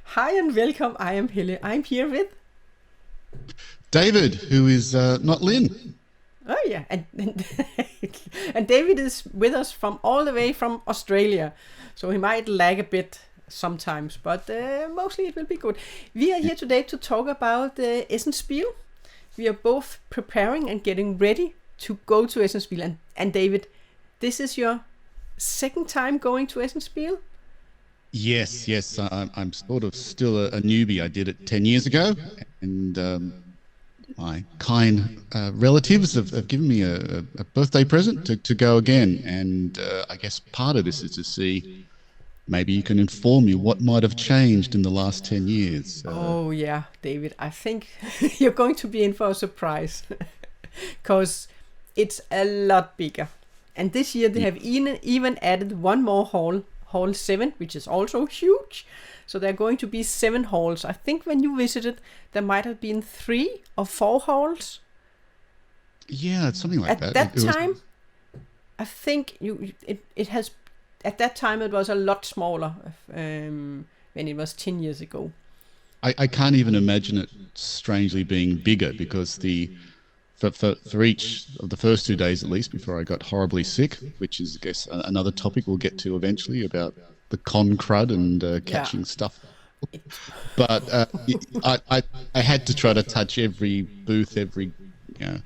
Hi and welcome. I am Helle. I'm here with. David, who is not Lynn. Oh yeah, and David is with us from all the way from Australia, so he might lag a bit sometimes, but mostly it will be good. We are here today to talk about Essen Spiel. We are both preparing and getting ready to go to Essen Spiel, and David, this is your second time going to Essen Spiel. Yes. I'm sort of still a newbie. I did it 10 years ago, and my kind relatives have given me a birthday present to go again. And I guess part of this is to see maybe you can inform me what might have changed in the last 10 years. Oh yeah, David, I think you're going to be in for a surprise because it's a lot bigger. And this year they Yeah, have even added one more hall, Hall 7, which is also huge. So there are going to be 7 halls. I think when you visited, there might have been 3 or 4 halls. yeah, it's something like At that. that It was. time, I think it has. At that time, it was a lot smaller when it was 10 years ago. I can't even imagine it strangely being bigger because for each of the first 2 days at least before I got horribly sick, which is I guess another topic we'll get to eventually about the con crud and Yeah. catching stuff. It, But I had to try to touch every booth, every you know,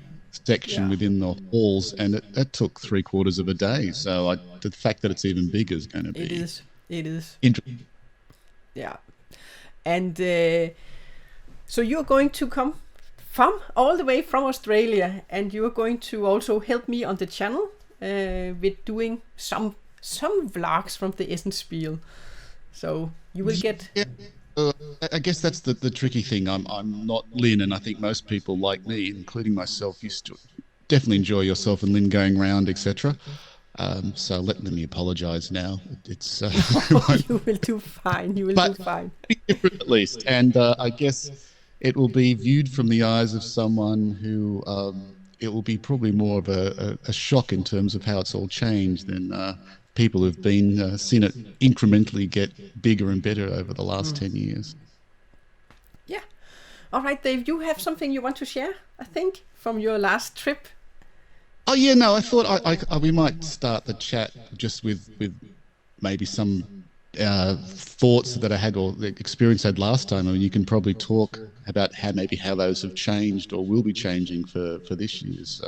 section yeah. within the halls, and it took 3/4 of a day. So the fact that it's even bigger is going to It be is. It is. interesting. Yeah. And so you're going to come from all the way from Australia, and you're going to also help me on the channel with doing some vlogs from the Essen Spiel. So you will get. Yeah. Uh, I guess that's the tricky thing. I'm not Lynn, and I think most people like me, including myself, used to definitely enjoy yourself and Lynn going around, etc. So let me apologise now. It's You will do fine. You will do but fine. different at least, and I guess it will be viewed from the eyes of someone who it will be probably more of a shock in terms of how it's all changed than people who've been seen it incrementally get bigger and better over the last 10 years. Yeah. All right, Dave. You have something you want to share? I think from your last trip. Oh yeah, no, I thought we might start the chat just with maybe some thoughts that I had or the experience I had last time. I mean, you can probably talk about how those have changed or will be changing for this year's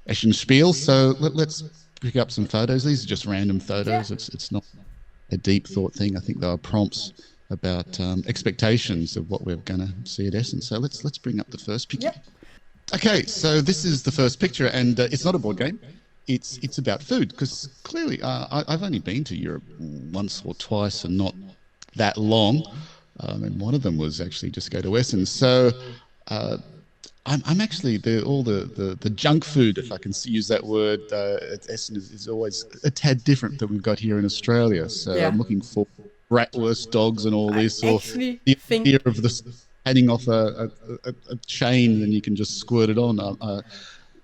Essen Spiel. So let's pick up some photos. These are just random Yeah. photos. It's not a deep thought thing. I think they were prompts about expectations of what we're going to see at Essen. So let's bring up the first picture. Yep. Okay, so this is the first picture, and it's not a board game. It's about food because clearly I've only been to Europe once or twice and not that long, and one of them was actually just go to Essen. So uh, I'm actually all the junk food, if I can use that word, at Essen is always a tad different than we've got here in Australia. So Yeah. I'm looking for bratwurst dogs and all I this, or actually the idea think. of this heading off a chain and you can just squirt it on.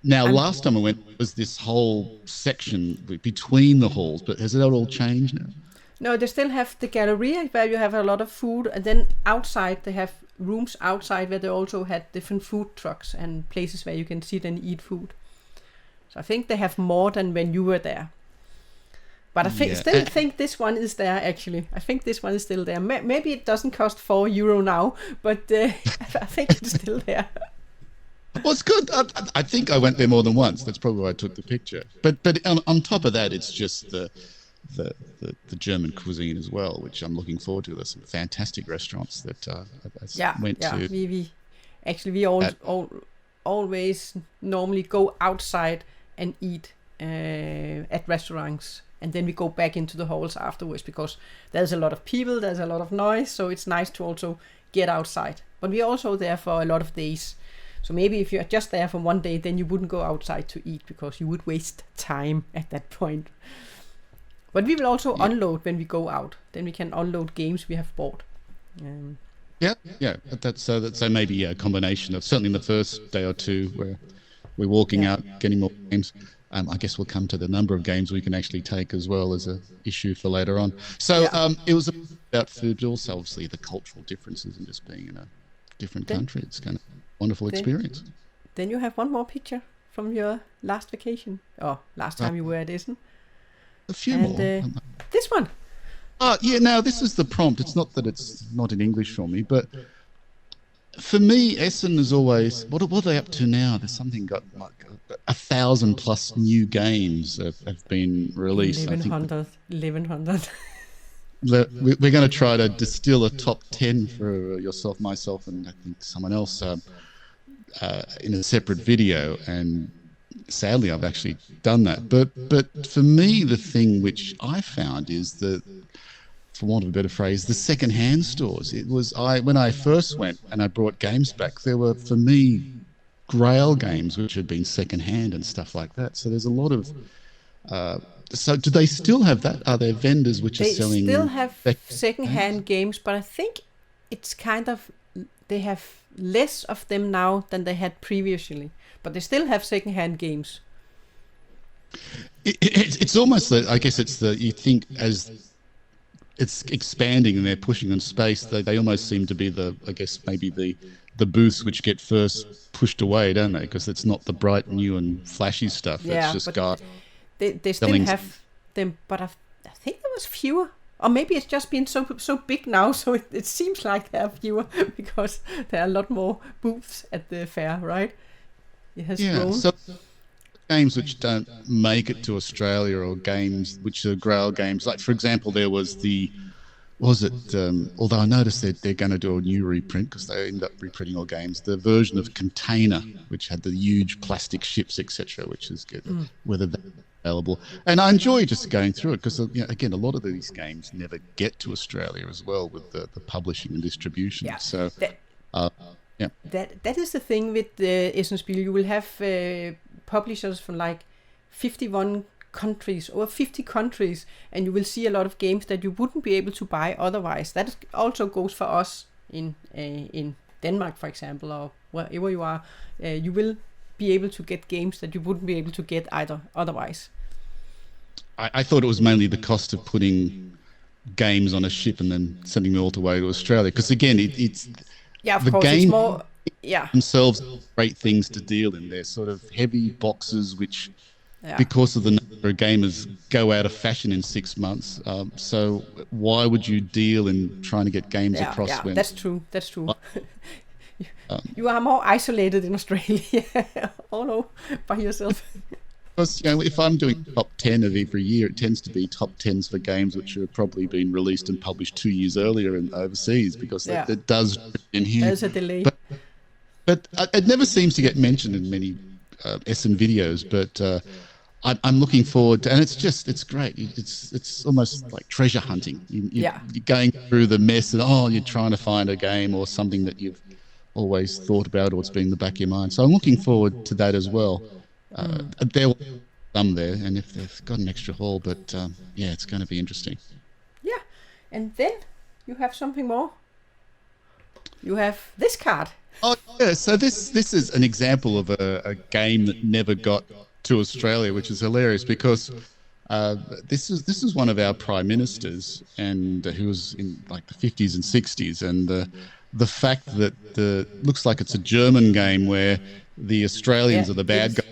Now, I'm. last time I went was this whole section between the halls, but has that all changed now? No, they still have the galleria where you have a lot of food, and then outside they have rooms outside where they also had different food trucks and places where you can sit and eat food. So I think they have more than when you were there. But I think Yeah. still think this one is there actually. I think this one is still there. Maybe it doesn't cost €4 now, but I think it's still there. Well, it's good. I think I went there more than once. That's probably why I took the picture. But on top of that, it's just the German cuisine as well, which I'm looking forward to. There's some fantastic restaurants that I Yeah, went yeah. to. We actually we all, At, all always normally go outside and eat at restaurants, and then we go back into the halls afterwards because there's a lot of people, there's a lot of noise, so it's nice to also get outside. But we're also there for a lot of days. So maybe if you're just there for one day, then you wouldn't go outside to eat because you would waste time at that point. But we will also yeah, unload when we go out. Then we can unload games we have bought. Um, yeah. But that's so maybe a combination of certainly in the first day or two where we're walking yeah, out, getting more games. I guess we'll come to the number of games we can actually take as well as a issue for later on. So it was about food, but also obviously the cultural differences and just being in a different country. It's kind of a wonderful experience. Then you have one more picture from your last vacation, or last time you were at Essen. A few more. This one. Oh, yeah, now this is the prompt. It's not that it's not in English for me, but for me, Essen is always, what are they up to now? There's something got like 1,000+ new games have been released. 1,100. We're going to try to distill a top 10 for yourself, myself, and I think someone else in a separate video. And sadly, I've actually done that. But for me, the thing which I found is that, for want of a better phrase, the second-hand stores. It was when I first went and I brought games back, there were, for me, Grail games which had been second-hand and stuff like that. So there's a lot of... so do they still have that? Are there vendors which are selling... They still have second-hand games, but I think it's kind of... They have less of them now than they had previously. But they still have second-hand games. It's almost that, I guess it's the... You think as... It's expanding and they're pushing on space. They almost seem to be the booths which get first pushed away, don't they? Because it's not the bright, new and flashy stuff. Yeah, it's just they still have them, but I think there was fewer. Or maybe it's just been so big now, so it seems like there are fewer because there are a lot more booths at the fair, right? It has grown. So games which don't make it to Australia, or games which are Grail games, like for example there was although I noticed that they're going to do a new reprint because they end up reprinting all games, the version of Container which had the huge plastic ships etc, which is good, whether they're available. And I enjoy just going through it because again, a lot of these games never get to Australia as well with the publishing and distribution. That is the thing with the Essen Spiel. You will have publishers from like 51 countries, over 50 countries, and you will see a lot of games that you wouldn't be able to buy otherwise. That also goes for us in Denmark, for example, or wherever you are. You will be able to get games that you wouldn't be able to get either otherwise. I thought it was mainly the cost of putting games on a ship and then sending them all the way to Australia, because again, it's of course, it's more... themselves great things to deal in. They're sort of heavy boxes which, because of the number of gamers, go out of fashion in 6 months. So why would you deal in trying to get games across? When that's true. You are more isolated in Australia. By yourself. Because if I'm doing top 10 of every year, it tends to be top 10s for games which have probably been released and published 2 years earlier and overseas, because it does in here. There's a delay. But it never seems to get mentioned in many Essen videos. But I'm looking forward to, and it's great. It's almost like treasure hunting. You're going through the mess and you're trying to find a game or something that you've always thought about, or it's been in the back of your mind. So I'm looking forward to that as well. There will be some there, and if they've got an extra hall, but it's going to be interesting. Yeah, and then you have something more. You have this card. Oh yeah, so this is an example of a game that never got to Australia, which is hilarious because this is one of our prime ministers, and who was in like the 50s and 60s, and the fact that looks like it's a German game where the Australians are the bad guys.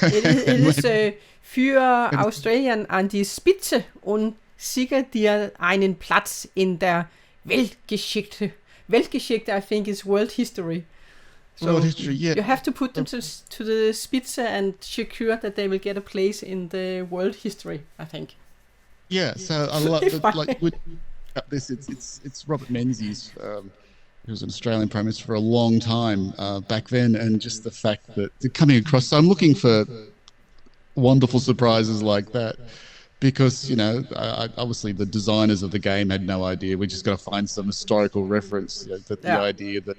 It is für Australien an die Spitze und sicher dir einen Platz in der Weltgeschichte. Weltgeschichte, I think, is world history. So world history, you have to put them to the Spitze and secure that they will get a place in the world history, I think. Yeah, so I love this. It's Robert Menzies, who was an Australian Prime Minister for a long time back then, and just the fact that they're coming across. So I'm looking for wonderful surprises like that, because obviously the designers of the game had no idea. We just got to find some historical reference. The idea that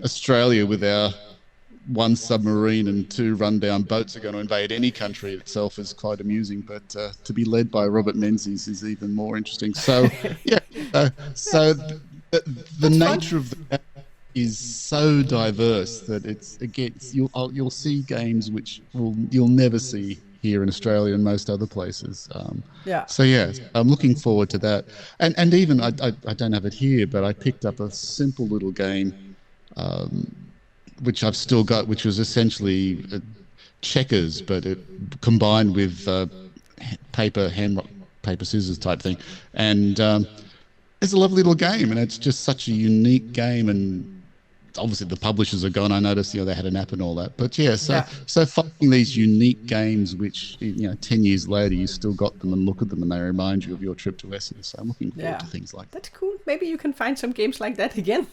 Australia with our 1 submarine and 2 rundown boats are going to invade any country itself is quite amusing, but to be led by Robert Menzies is even more interesting. So so the nature of is so diverse that you'll see games which you'll never see here in Australia and most other places. Yeah. So yeah, I'm looking forward to that. And even I don't have it here, but I picked up a simple little game which I've still got, which was essentially checkers, but it combined with paper scissors type thing, and it's a lovely little game, and it's just such a unique game. And obviously the publishers are gone. I noticed, they had an app and all that. But yeah, so finding these unique games, which 10 years later you still got them and look at them, and they remind you of your trip to Essen. So I'm looking forward to things like that. That's cool. Maybe you can find some games like that again.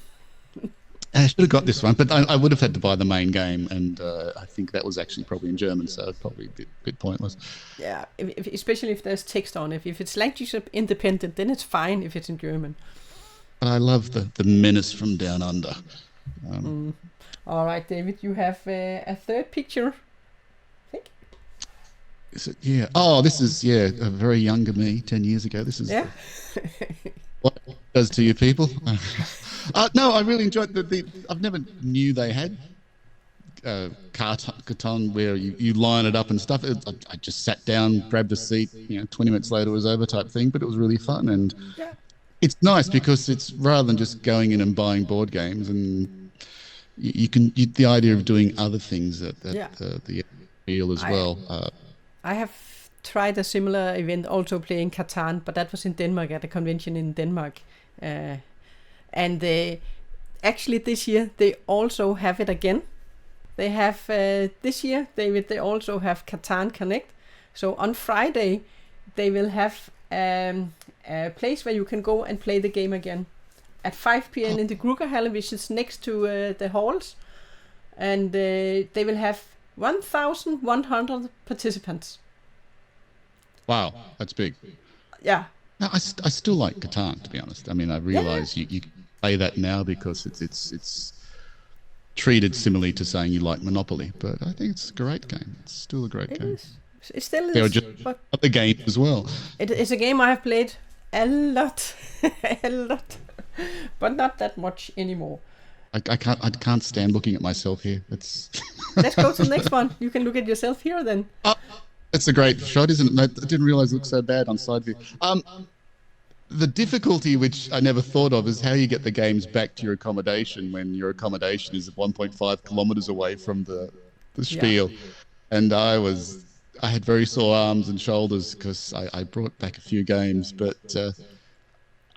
I should have got this one, but I would have had to buy the main game, and I think that was actually probably in German, so it's probably a bit pointless. Yeah, especially if there's text on it. If it's language independent, then it's fine if it's in German. But I love the menace from down under. All right, David, you have a third picture, I think. Is it? Yeah. Oh, this is a very younger me, 10 years ago. This is what it does to you people. No, I really enjoyed I've never knew they had carton where you line it up and stuff. I just sat down, grabbed a seat, 20 minutes later it was over type thing, but it was really fun. And it's nice because it's rather than just going in and buying board games, and the idea of doing other things at the Spiel as well. I have tried a similar event, also playing Catan, but that was in Denmark, at a convention in Denmark. And actually this year they also have it again. They have this year, David, they also have Catan Connect. So on Friday they will have a place where you can go and play the game again at 5 p.m. in the Grugerhalle, which is next to the halls. And they will have 1,100 participants. Wow, that's big. Yeah. No, I still like Catan, to be honest. I mean, I realise you play that now because it's treated similarly to saying you like Monopoly, but I think it's a great game. It's still a great game. It still is. There are just other games as well. It's a game I have played a lot, but not that much anymore. I can't stand looking at myself here. Let's go to the next one. You can look at yourself here then. It's a great shot, isn't it? I didn't realise it looked so bad on side view. The difficulty, which I never thought of, is how you get the games back to your accommodation when your accommodation is 1.5 kilometres away from the Spiel. Yeah. And I had very sore arms and shoulders because I brought back a few games, but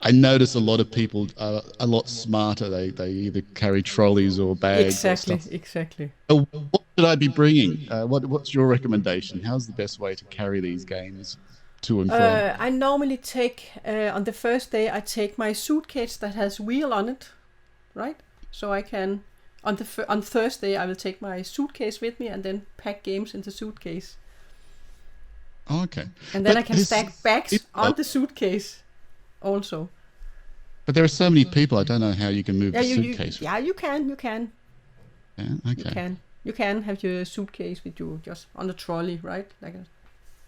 I notice a lot of people are a lot smarter. They either carry trolleys or bags. Exactly. What should I be bringing? What's your recommendation? How's the best way to carry these games to and from? I normally take, on the first day, I take my suitcase that has wheel on it, right? So I can, on Thursday, I will take my suitcase with me and then pack games in the suitcase. Oh, okay. And then I can stack bags on the suitcase also. But there are so many people, I don't know how you can move the suitcase. You can. Yeah, okay. You can have your suitcase with you just on a trolley, right? Like a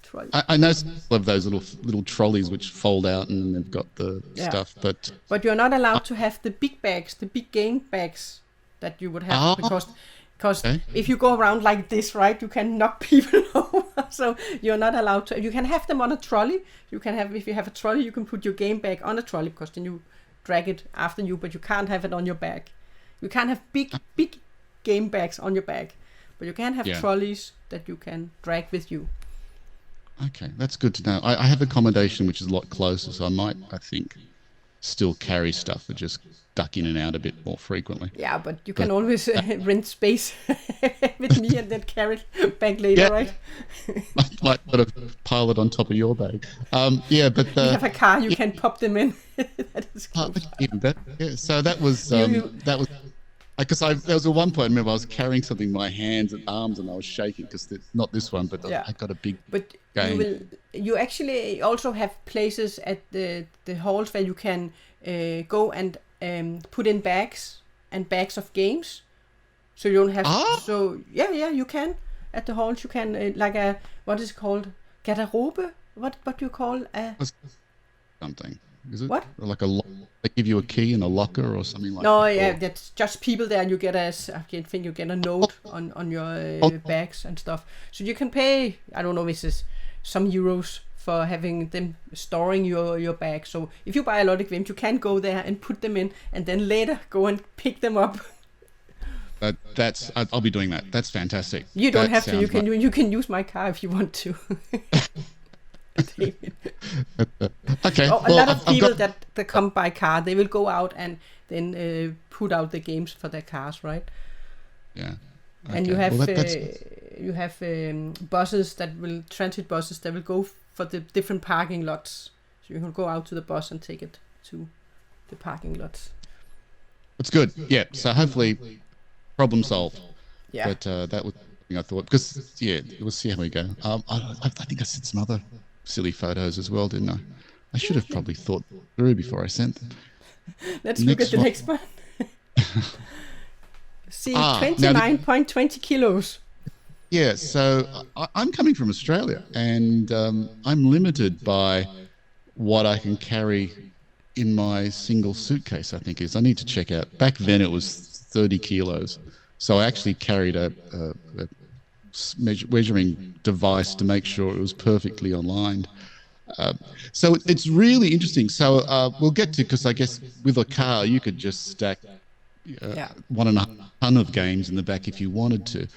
trolley. I know some of those little trolleys which fold out and they've got the stuff, but you're not allowed to have the big bags, the big game bags that you would have because if you go around like this, right, you can knock people over. So you're not allowed to. You can have them on a trolley. If you have a trolley, you can put your game bag on a trolley because then you drag it after you, but you can't have it on your back. You can't have big game bags on your bag, but you can have trolleys that you can drag with you. Okay, that's good to know. I have accommodation which is a lot closer, so I think, still carry stuff but just duck in and out a bit more frequently. Yeah, but you can always rent space with me and then carry it back later, right? I might sort of pile it on top of your bag. But you have a car, you can pop them in. That is cool. Even better. Yeah, so that was because there was at one point I remember I was carrying something in my hands and arms and I was shaking because not this one, but I got a big game. You actually also have places at the halls where you can go and put in bags of games, so you don't have. So you can at the halls. You can like a what is it called, garderobe? What do you call something? Is it? What? Or like they give you a key and a locker or something like No, that? yeah, Or, that's just people there, and you get I think you get a note on your oh, bags and stuff. So you can pay, I don't know, this is some euros for having them storing your bag. So if you buy a lot of games, you can go there and put them in, and then later go and pick them up. I'll be doing that. That's fantastic. You don't That have to. sounds You can use my car if you want to. okay. Oh, a Well, lot of I've people got, that come by car, they will go out and then put out the games for their cars, right? yeah. And Okay. Well, you have buses transit buses that will go for the different parking lots. So you can go out to the bus and take it to the parking lots. it's good. Yeah. So hopefully, problem solved. Yeah. But that was something I thought because we'll see how we go. I think I sent some other silly photos as well, didn't I? I should have probably thought through before I sent them. Let's look at the next one. See, Now 29.20 kilos. Yeah, so I'm coming from Australia, and I'm limited by what I can carry in my single suitcase, I think is. I need to check out. Back then it was 30 kilos. So I actually carried a measuring device to make sure it was perfectly aligned. So it's really interesting. So we'll get to, because I guess with a car, you could just stack 1.5 ton of games in the back if you wanted to.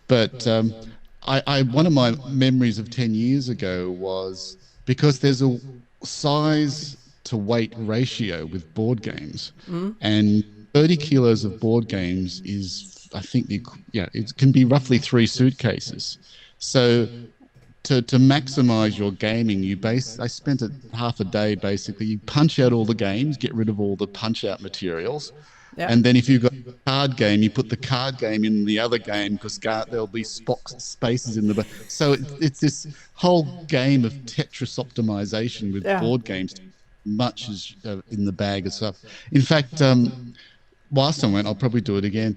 But one of my memories of 10 years ago was because there's a size to weight ratio with board games, and 30 kilos of board games is, I think, it can be roughly 3 suitcases. So to maximize your gaming, I spent half a day basically. You punch out all the games, get rid of all the punch out materials. Yeah. And then if you've got a card game, you put the card game in the other game because there'll be spaces in the back. So it's this whole game of Tetris optimization with board games, much as in the bag and stuff. In fact, last I went, I'll probably do it again.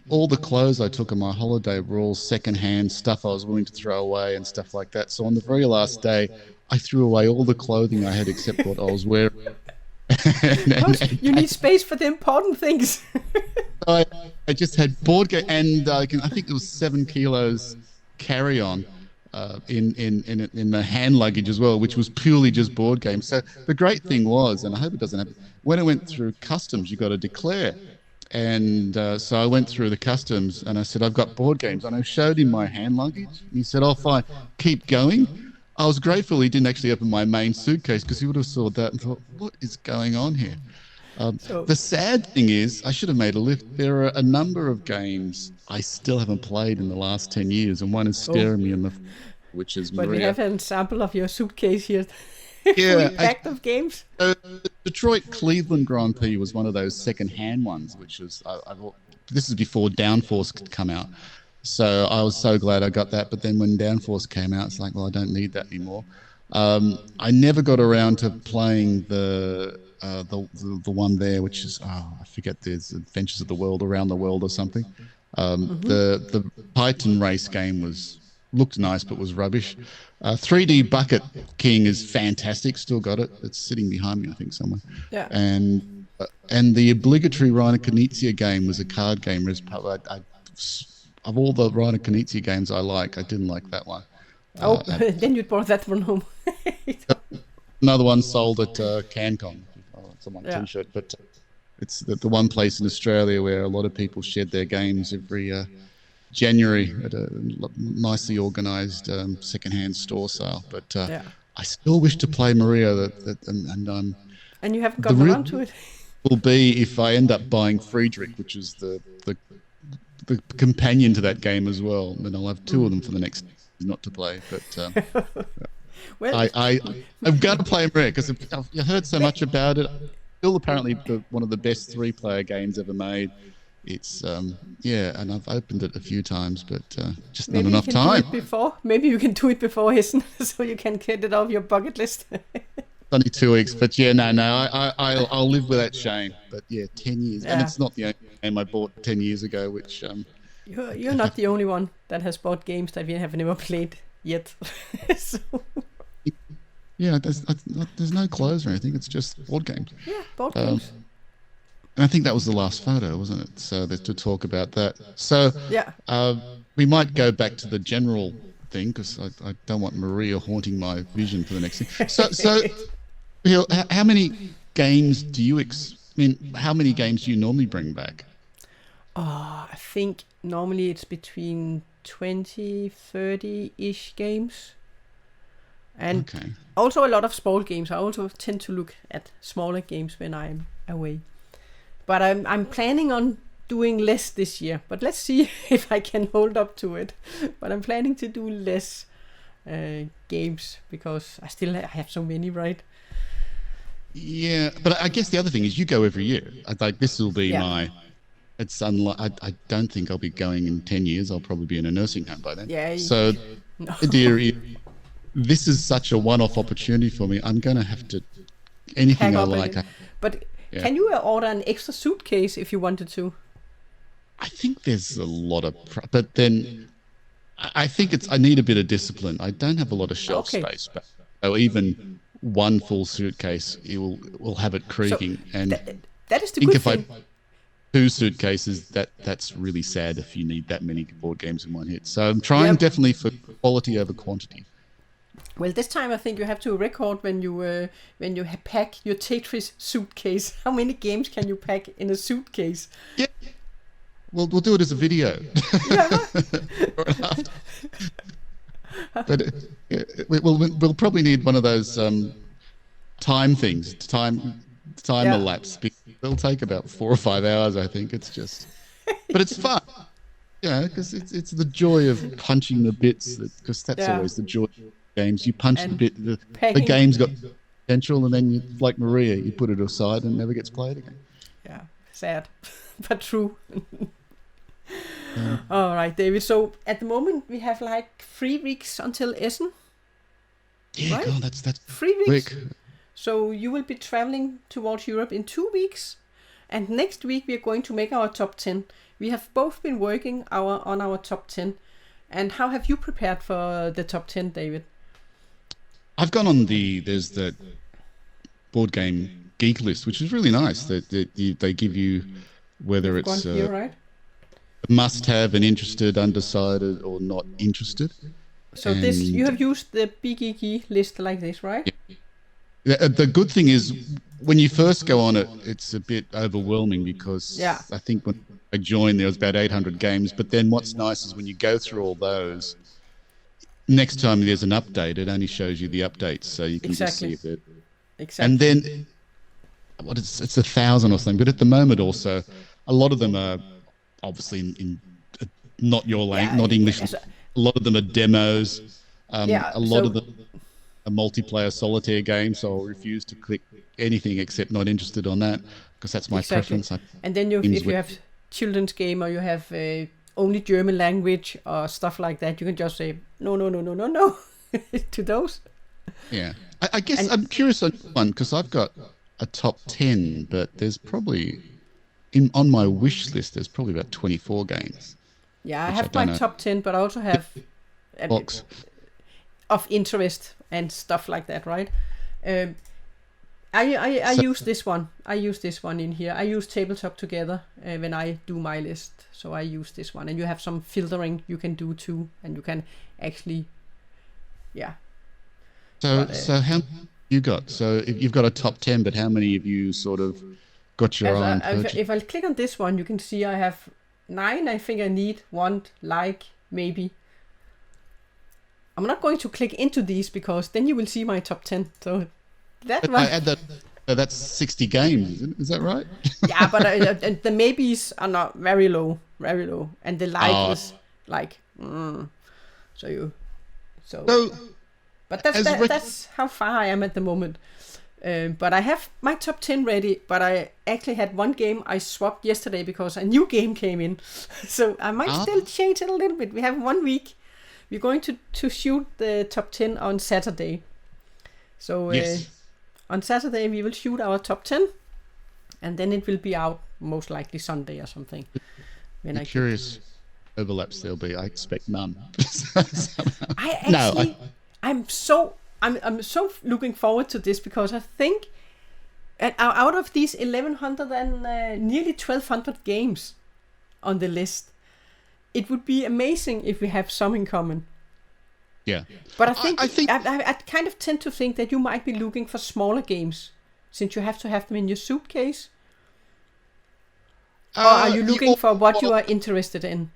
All the clothes I took on my holiday were all secondhand stuff I was willing to throw away and stuff like that. So on the very last day, I threw away all the clothing I had except what I was wearing. You need space for the important things. I just had board game, and I think it was 7 kilos carry on in the hand luggage as well, which was purely just board games. So the great thing was, and I hope it doesn't happen, when I went through customs, you got to declare. And so I went through the customs and I said, I've got board games. And I showed him my hand luggage. And he said, oh, fine, keep going. I was grateful he didn't actually open my main suitcase because he would have saw that and thought, what is going on here? The sad thing is, I should have made a list. There are a number of games I still haven't played in the last 10 years, and one is staring me in the which is Maria. But we have an example of your suitcase here. Yeah, packed of games. The Detroit Cleveland Grand Prix was one of those second-hand ones, which was this is before Downforce could come out. So I was so glad I got that. But then when Downforce came out, it's like, well, I don't need that anymore. I never got around to playing the one there, which is I forget. There's Adventures of the World, Around the World, or something. The Titan race game looked nice, but was rubbish. 3D Bucket King is fantastic. Still got it. It's sitting behind me, I think, somewhere. Yeah. And the obligatory Reiner Knizia game was a card game. Of all the Reiner Knizia games I like, I didn't like that one. Then you brought that one home. Another one sold at CanCon. It's on my T-shirt, but it's the one place in Australia where a lot of people shed their games every January at a nicely organised second-hand store sale. But I still wish to play Maria, and you haven't gotten around to it. Will be if I end up buying Friedrich, which is the companion to that game as well. And I'll have 2 of them for the next not to play. But well, I've got to play Maria because I've heard so much about it. Still, apparently, one of the best 3-player games ever made. It's and I've opened it a few times, but just not enough time. Maybe you can do it before Essen, so you can get it off your bucket list. Only 2 weeks, but I'll live with that shame. But 10 years, and it's not the only game I bought 10 years ago. Which you're not the only one that has bought games that we have never played yet. So. Yeah, there's no clothes or anything. It's just board games. Yeah, board Um, games. and I think that was the last photo, wasn't it? So there's to talk about that. So Yeah. uh, we might go back to the general thing because I don't want Maria haunting my vision for the next thing. So Bill, how many games do you I mean, how many games do you normally bring back? I think normally it's between 20, 30-ish games. And Okay. also a lot of small games. I also tend to look at smaller games when I'm away. But I'm planning on doing less this year. But let's see if I can hold up to it. But I'm planning to do less games because I still have so many, right? Yeah, but I guess the other thing is you go every year. Like this will be Yeah. my. It's unlike. I don't think I'll be going in 10 years. I'll probably be in a nursing home by then. Yeah. So, No. dear, this is such a one-off opportunity for me. I'm going to have to anything Pack I up like. again. But Yeah. can you order an extra suitcase if you wanted to? I think there's a lot of, but then I think it's. I need a bit of discipline. I don't have a lot of shelf Okay. space, but so even one full suitcase, it will have it So creaking. And I that is the think good if I thing. two suitcases, that's really sad if you need that many board games in one hit. So I'm Yeah. trying definitely for quality over quantity. Well, this time I think you have to record when you pack your Tetris suitcase. How many games can you pack in a suitcase? Yeah, we'll do it as a video. Yeah. But we'll probably need one of those time things, time Yeah. elapse. It'll take about 4 or 5 hours, I think. It's just, but it's fun, because it's the joy of punching the bits. Because that's Yeah. always the joy of games. You punch the And bit, the packing. game's got potential, and then you, like Maria, you put it aside and it never gets played again. Yeah. Sad, but true. All right, David. So at the moment we have like 3 weeks until Essen. Yeah, Right? God, that's 3 weeks. quick. So you will be traveling towards Europe in 2 weeks, and next week we are going to make our top 10. We have both been working on our top 10. And how have you prepared for the top 10, David? I've gone on there's the board game geek list, which is really nice. That they give you whether Gone it's here, right? must have, an interested, undecided, or not interested. So this you And have used the BGG list like this, right? the good thing is when you first go on it, it's a bit overwhelming because Yeah. I think when I joined there was about 800 games. But then what's nice is when you go through all those, next time there's an update, it only shows you the updates, so you can just see Exactly. if it. Exactly. And then it's 1,000 or something. But at the moment also, a lot of them are obviously in not your language, not English. yes. A lot of them are demos. Yeah, A lot so- of them are multiplayer solitaire games, so I'll refuse to click anything except not interested on that because that's my Exactly. preference. And then Games if you with- have children's game or you have only German language or stuff like that, you can just say no to those. Yeah, I guess I'm curious on one because I've got a top 10, but there's probably on my wish list. There's probably about 24 games. Yeah, I Which have I don't my know. top 10, but I also have a bit Box. of interest and stuff like that, right? I So- use this one. I use this one in here. I use Tabletop Together when I do my list. So I use this one. And you have some filtering you can do too. And you can actually, yeah. So But, so how many you got? So if you've got a top 10, but how many of you sort of got your eye on purchase? If I click on this one, you can see I have 9 I think I need, want, like, maybe. I'm not going to click into these because then you will see my top 10. So that But one. I add that. So that's 60 games, isn't it? Is that right? Yeah, but the maybes are not very low, and the like Oh. is like, so, So but that's as rec- that's how far I am at the moment. But I have my top 10 ready. But I actually had one game I swapped yesterday because a new game came in, so I might still change it a little bit. We have 1 week. We're going to shoot the top 10 on Saturday. So yes. on Saturday we will shoot our top 10, and then it will be out most likely Sunday or something. When I'm curious overlaps there'll be. I expect none. I No, actually, I'm so looking forward to this because I think out of these 1100 and nearly 1200 games on the list, it would be amazing if we have some in common. Yeah. But I think I kind of tend to think that you might be looking for smaller games, since you have to have them in your suitcase. Or are you looking for what you are interested in?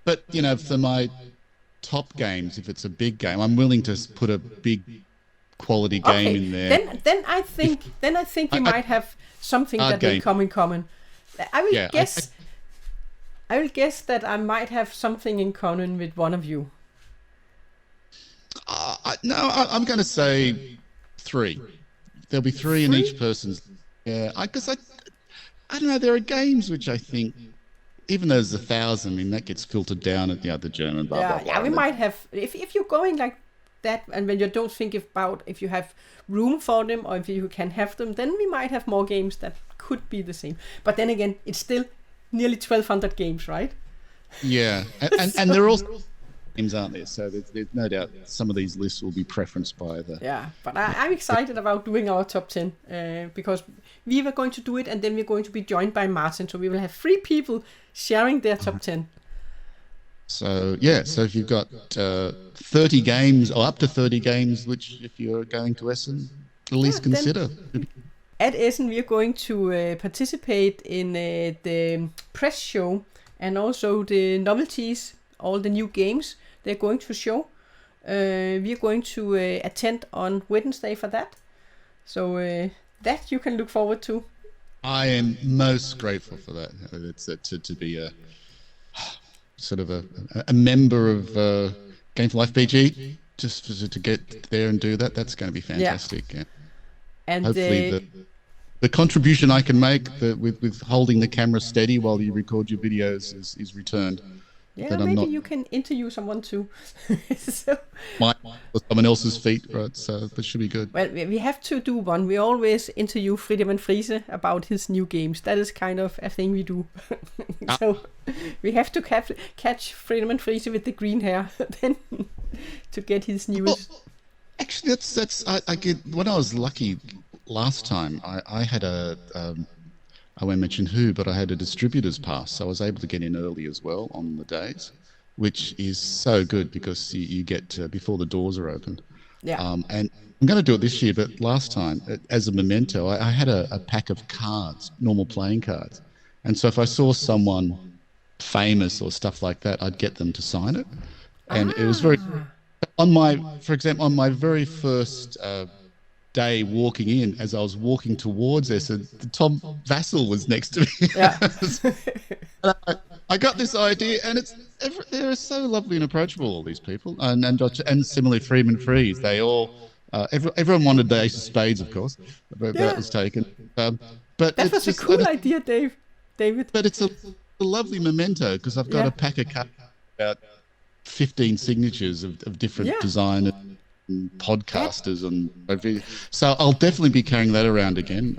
But, for my top games, if it's a big game, I'm willing to put a big quality game in there. Then I think you might have something that will come in common. I will guess that I might have something in common with one of you. I'm going to say 3. There'll be 3 in each person's. Yeah, because I don't know. There are games which I think, even though there's 1,000, that gets filtered down at the other German. We might have. If you're going like that, and when you don't think about if you have room for them or if you can have them, then we might have more games that could be the same. But then again, it's still nearly 1,200 games, right? Yeah, and there are also games, aren't there? So there's no doubt some of these lists will be preferenced by the... Yeah, but I'm excited about doing our top 10 because we were going to do it and then we're going to be joined by Martin. So we will have 3 people sharing their top 10. So, so if you've got 30 games or up to 30 games, which if you're going to Essen, at least consider. At Essen, we are going to participate in the press show and also the novelties, all the new games they're going to show. We are going to attend on Wednesday for that. So that you can look forward to. I am most grateful for that. It's to be a sort of a member of Game for Life BG, just to get there and do that. That's going to be fantastic. Yeah. And hopefully the contribution I can make with holding the camera steady while you record your videos is returned. Yeah, maybe you can interview someone too. So, someone else's feet, right? So that should be good. Well, we have to do one. We always interview Friedemann Friese about his new games. That is kind of a thing we do. So we have to catch Friedemann Friese with the green hair then to get his newest. Well, actually, that's I get. When I was lucky last time, I had I won't mention who, but I had a distributor's pass, so I was able to get in early as well on the days, which is so good because you get before the doors are opened. Yeah. And I'm going to do it this year, but last time, as a memento, I had a pack of cards, normal playing cards. And so if I saw someone famous or stuff like that, I'd get them to sign it. And it was very... For example, on my very first... day walking in, as I was walking towards this, and Tom Vassell was next to me. Yeah. I got this idea, and they're so lovely and approachable, all these people, and similarly Friedemann Friese. They all everyone wanted the Ace of Spades, of course, but that was taken. But that was a cool idea, David. But it's a lovely memento because I've got a pack of cards, about 15 signatures of different designers. Podcasters and so I'll definitely be carrying that around again.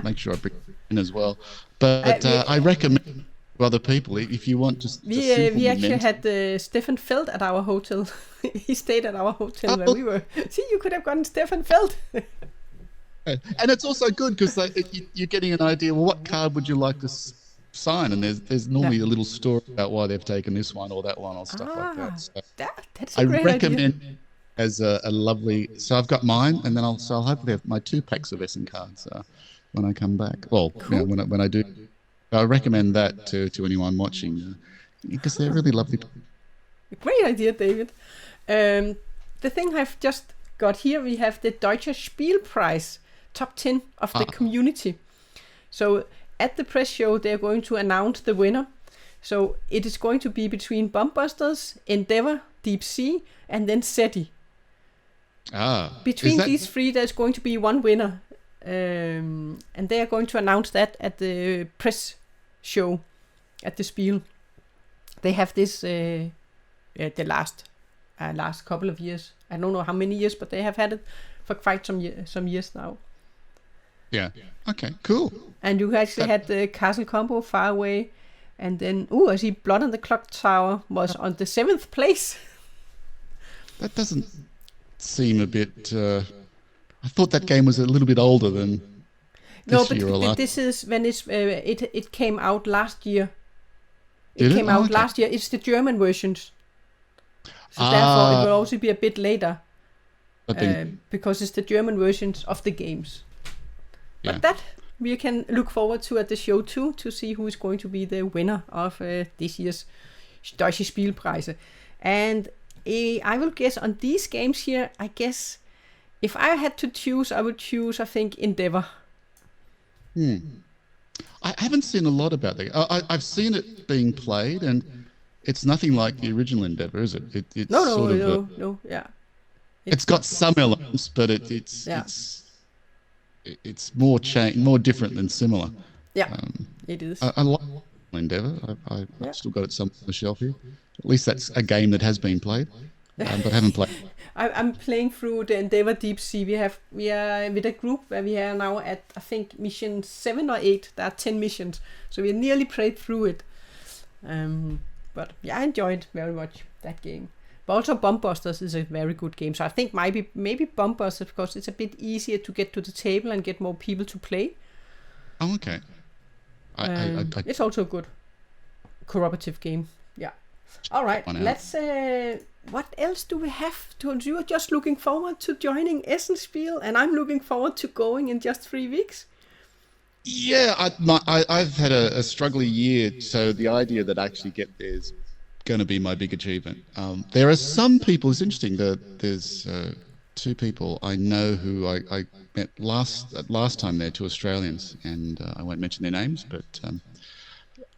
Make sure I bring it in as well. But I recommend to other people if you want to. We actually had Stefan Feld at our hotel. He stayed at our hotel where we were. See, you could have gotten Stefan Feld. And it's also good because you're getting an idea. Well, what card would you like to sign? And there's normally a little story about why they've taken this one or that one or stuff like that. So that's a great recommend. Idea. As a lovely, so I've got mine, and then I'll hopefully have my 2 packs of Essen cards when I come back. Well, cool. When I do, I recommend that to anyone watching because they're really lovely. Great idea, David. The thing I've just got here, we have the Deutsche Spiel Prize, top 10 of the community. So at the press show, they're going to announce the winner. So it is going to be between Bombusters, Endeavour, Deep Sea, and then SETI. Between these 3, there's going to be one winner, and they are going to announce that at the press show at the Spiel. They have this the last couple of years. I don't know how many years, but they have had it for quite some years now. Yeah. Okay. Cool. And you actually had the Castle Combo Far Away, and then I see Blood on the Clock Tower was on the 7th place. That doesn't seem a bit. I thought that game was a little bit older than No, this but year or last. this is when it came out last year. It Did it? came Oh, out okay. last year. It's the German versions, so therefore it Ah, will also be a bit later but then because it's the German versions of the games. yeah. But that we can look forward to at the show too, to see who is going to be the winner of this year's Deutsche Spielpreise. And I will guess on these games here, I guess if I had to choose, I would choose, I think, Endeavor. I haven't seen a lot about that. I've seen it being played, and it's nothing like the original Endeavour, is it? It's No, sort of no, yeah. it's got some elements, but Yeah. it's more different than similar. Yeah, it is. I like Endeavour. I've still got it somewhere on the shelf here. At least that's a game that has been played, but I haven't played. I'm playing through the Endeavor Deep Sea. We are with a group where we are now at, I think, mission 7 or 8. There are 10 missions, so we nearly played through it. But yeah, I enjoyed very much that game. But also Bombusters is a very good game. So I think maybe Bombusters, because it's a bit easier to get to the table and get more people to play. Oh, okay. It's also a good cooperative game. Yeah. All right. Let's. What else do we have to do? You're just looking forward to joining Essen Spiel, and I'm looking forward to going in just 3 weeks. Yeah, I've had a struggling year, so the idea that I actually get there is going to be my big achievement. There are some people. It's interesting that there's 2 people I know who I met last time there, 2 Australians, and I won't mention their names, but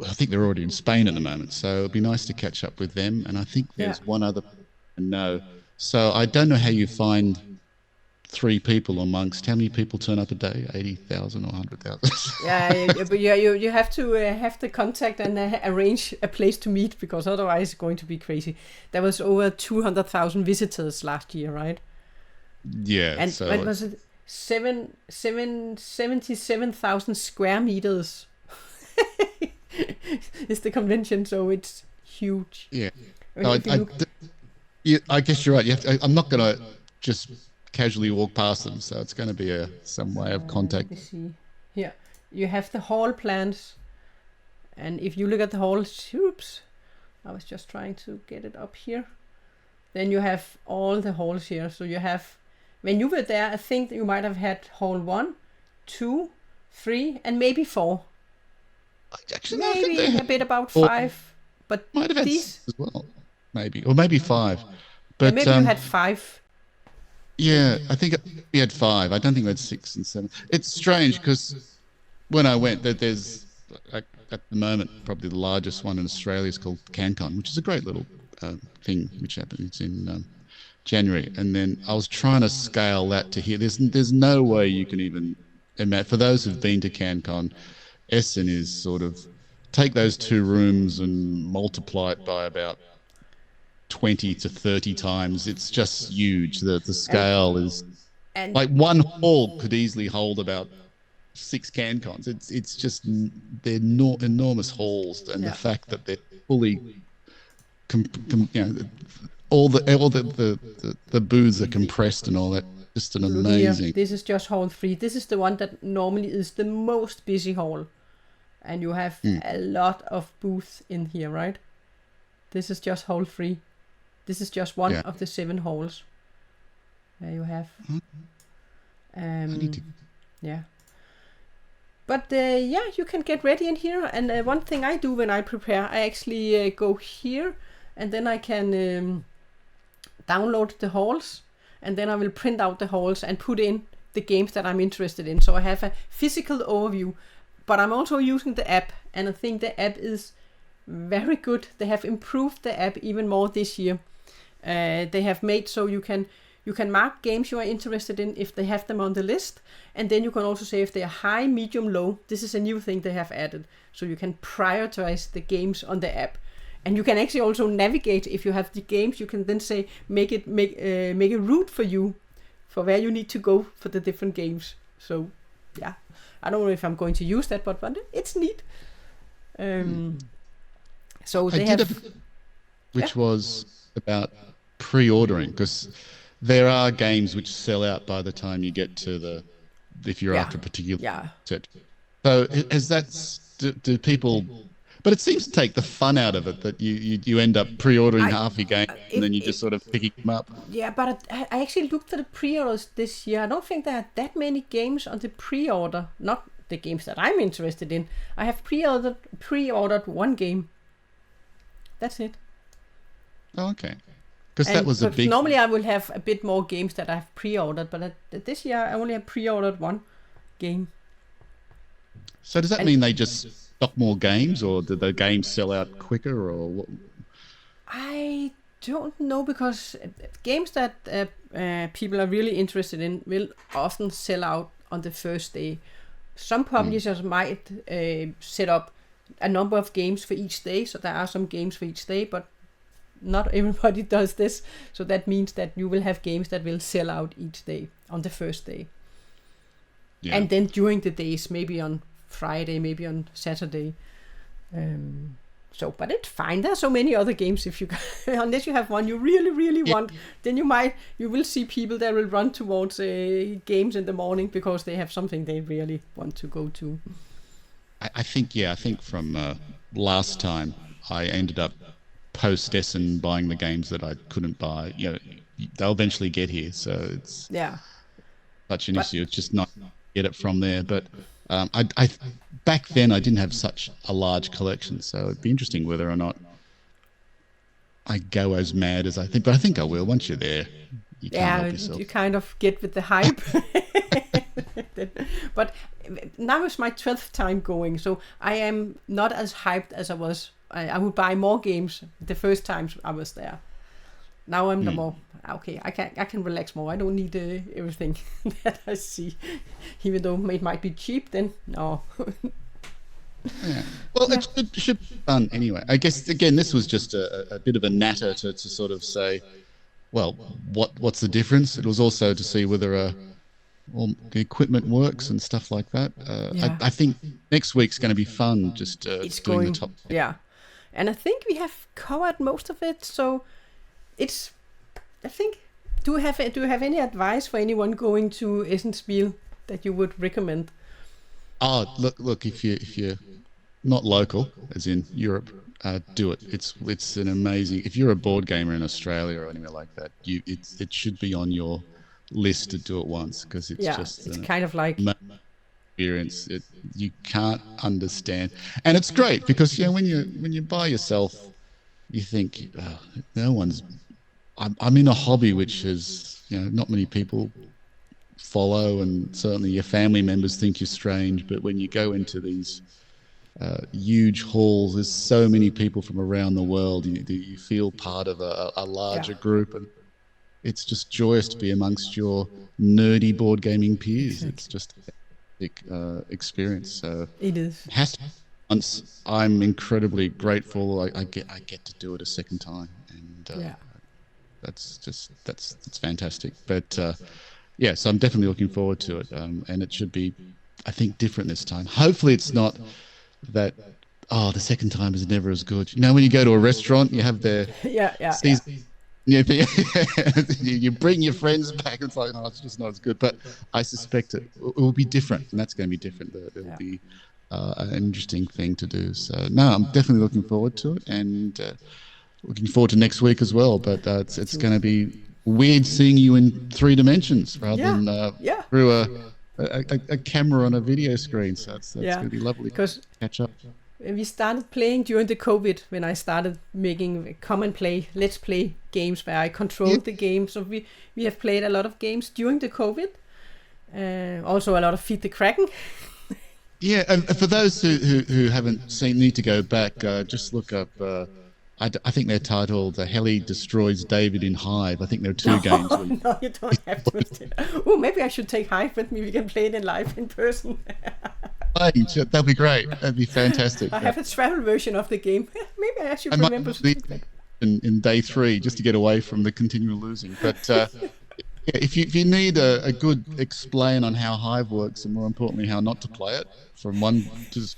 I think they're already in Spain at the moment, so it'd be nice to catch up with them. And I think there's one other I know. So I don't know how you find 3 people amongst how many people turn up a day? 80,000 or 100,000? But you have to have the contact and arrange a place to meet, because otherwise it's going to be crazy. There was over 200,000 visitors last year, right? Yeah. And so what was it? 77,000 square meters. It's the convention, so it's huge. Yeah. Yeah, I guess you're right. I'm not going to just casually walk past them, so it's going to be some way of contact. Let me see. Here, you have the hall plans, and if you look at the halls, oops, I was just trying to get it up here. Then you have all the halls here. So you have, when you were there, I think you might have had hall 1, 2, 3, and maybe 4. Actually, maybe a bit about 5, but might have had these 6 as well, maybe 5. But maybe you had 5. Yeah, I think we had 5. I don't think we had 6 and 7. It's strange because when I went, there's at the moment probably the largest one in Australia is called CanCon, which is a great little thing which happens in January. And then I was trying to scale that to here. There's no way you can even imagine. For those who've been to CanCon, Essen is sort of take those 2 rooms and multiply it by about 20 to 30 times. It's just huge. The scale is like one hall could easily hold about 6 CanCons. It's just they're enormous halls, and the fact that they're fully, all the booths are compressed and all that. Just an amazing. This is just hall 3. This is the one that normally is the most busy hall, and you have a lot of booths in here, right? This is just hall 3. This is just one of the 7 halls. There you have. Yeah. But you can get ready in here. And one thing I do when I prepare, I actually go here, and then I can download the halls, and then I will print out the halls and put in the games that I'm interested in. So I have a physical overview, but I'm also using the app, and I think the app is very good. They have improved the app even more this year. They have made so you can mark games you are interested in if they have them on the list, and then you can also say if they are high, medium, low. This is a new thing they have added, so you can prioritize the games on the app, and you can actually also navigate. If you have the games, you can then say make a route for you for where you need to go for the different games. So yeah, I don't know if I'm going to use that, but it's neat. So they have, which was about pre-ordering, because there are games which sell out by the time you get to if you're Yeah, after a particular yeah. set. So is that, do people, but it seems to take the fun out of it that you end up pre-ordering I half your game and it, then you it just sort of picking them up. Yeah, but I actually looked at the pre-orders this year. I don't think there are that many games on the pre-order. Not the games that I'm interested in. I have pre-ordered one game. That's it. Oh, okay. Because that was a But big... normally I will have a bit more games that I've pre-ordered, but this year I only have pre-ordered one game. So does that And mean they just stock more games, or did the games sell out quicker, or what? I don't know, because games that people are really interested in will often sell out on the first day. Some publishers might set up a number of games for each day, so there are some games for each day, but not everybody does this. So that means that you will have games that will sell out each day on the first day. Yeah. And then during the days, maybe on Friday, maybe on Saturday. But it's fine. There are so many other games. If you unless you have one you really want, then you will see people that will run towards games in the morning because they have something they really want to go to. I think from last time I ended up post Essen buying the games that I couldn't buy. They'll eventually get here, so it's such an issue. It's just not get it from there. But I back then I didn't have such a large collection, so it'd be interesting whether or not I go as mad as I think. But I think I will. Once you're there, you can't help yourself. You kind of get with the hype. But now it's my 12th time going, so I am not as hyped as I was. I would buy more games the first times I was there. Now I'm the more okay. I can relax more. I don't need everything that I see, even though it might be cheap. Then no. Yeah. Well, it should be fun anyway. I guess again, this was just a bit of a natter to sort of say, well, what's the difference? It was also to see whether the equipment works and stuff like that. I think next week's going to be fun. Just It's doing going, the top. Yeah, and I think we have covered most of it. So it's, I think. Do you have any advice for anyone going to Essen Spiel that you would recommend? Oh, look! If you're not local, as in Europe, do it. It's an amazing. If you're a board gamer in Australia or anywhere like that, it should be on your list to do it once, because it's kind of like experience. You can't understand, and it's great because when you're by yourself, you think no one's. I'm in a hobby which is not many people follow, and certainly your family members think you're strange. But when you go into these huge halls, there's so many people from around the world. You feel part of a larger group, and it's just joyous to be amongst your nerdy board gaming peers. It's just a fantastic experience. So it is. It has to be once. I'm incredibly grateful. I get to do it a second time, and that's fantastic. But so I'm definitely looking forward to it, and it should be, I think, different this time. Hopefully it's not that the second time is never as good. When you go to a restaurant, you have their you bring your friends back, and it's like, no, it's just not as good. But I suspect it will be different, and that's going to be different. There will be an interesting thing to do. So no, I'm definitely looking forward to it, and looking forward to next week as well. But it's going to be weird seeing you in 3 dimensions rather than through a camera on a video screen. So that's going to be lovely to catch up. We started playing during the COVID, when I started making let's play games where I controlled the game. So we have played a lot of games during the COVID. Also a lot of Feed the Kraken. Yeah, and for those who haven't seen, need to go back, just look up. I think they're titled Helle Destroys David in Hive. I think there are 2 games. No, you don't have to. Oh, maybe I should take Hive with me. We can play it in live in person. That'd be great. That'd be fantastic. I have a travel version of the game. Maybe I should remember to do that. In day 3, just to get away from the continual losing. But if you need a good explain on how Hive works, and more importantly how not to play it from one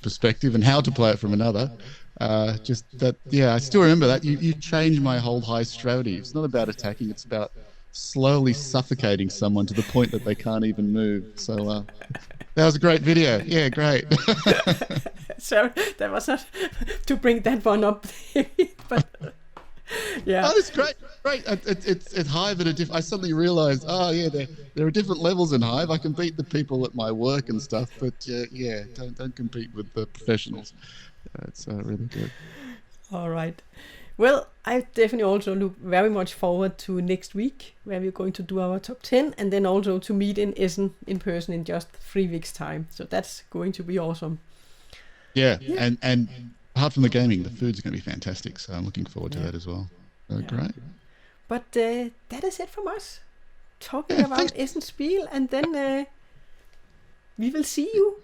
perspective and how to play it from another, I still remember that you changed my whole Hive strategy. It's not about attacking, it's about slowly suffocating someone to the point that they can't even move. So that was a great video. Yeah, great. Sorry, that was not to bring that one up, but yeah. Oh, it's great. It's Hive at a I suddenly realised, there are different levels in Hive. I can beat the people at my work and stuff, but don't compete with the professionals. It's really good. All right. Well, I definitely also look very much forward to next week, where we're going to do our top 10, and then also to meet in Essen in person in just 3 weeks' time. So that's going to be awesome. Yeah. And apart from the gaming, the food's going to be fantastic. So I'm looking forward to that as well. Great. But that is it from us, talking about Essen Spiel, and then we will see you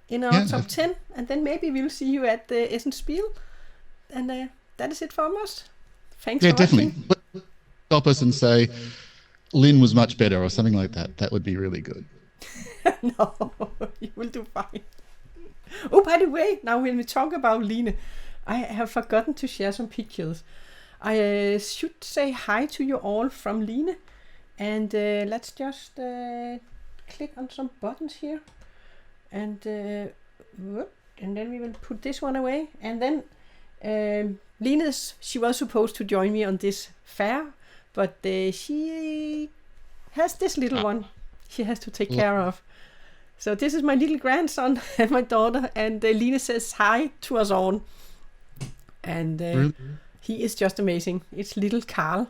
in our top 10, and then maybe we will see you at the Essen Spiel, and that is it from us. Thanks for definitely. watching. Stop us and say Lynn was much better or something like that. That would be really good. No, you will do fine. Oh, by the way, now when we talk about Line, I have forgotten to share some pictures. I should say hi to you all from Line, and let's just click on some buttons here, and then we will put this one away, and then Line, she was supposed to join me on this fair, but she has this little one she has to take care of. So this is my little grandson and my daughter, and Line says hi to us all. And he is just amazing. It's little Carl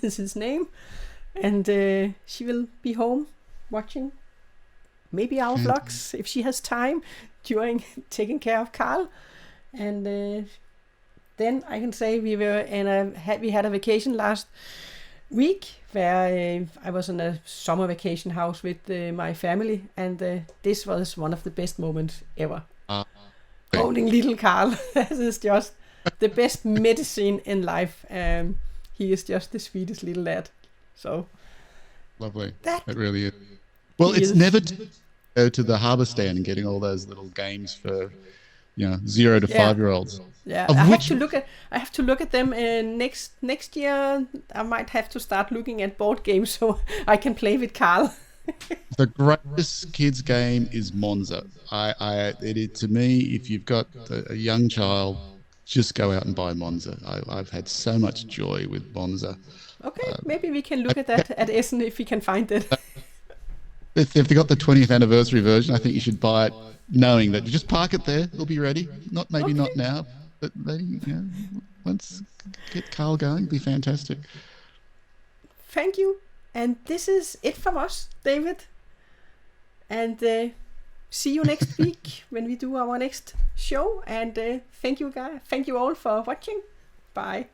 is his name. And she will be home watching maybe our vlogs if she has time during taking care of Carl. And then I can say we had a vacation last week where I was in a summer vacation house with my family, and this was one of the best moments ever. Holding little Carl. That is just the best medicine in life. He is just the sweetest little lad. So lovely. It really is. Well, it's never to go to the harbour stand and getting all those little games for 0 to 5-year-olds. Yeah, I have to look at them next year. I might have to start looking at board games so I can play with Carl. The greatest kids game is Monza. To me, if you've got a young child, just go out and buy Monza. I've had so much joy with Monza. Okay, maybe we can look at that at Essen if we can find it. If they've got the 20th anniversary version, I think you should buy it knowing that you just park it there. It'll be ready. Not now, but maybe, once get Carl going, it'll be fantastic. Thank you. And this is it from us, David. And see you next week when we do our next show. And thank you, guys. Thank you all for watching. Bye.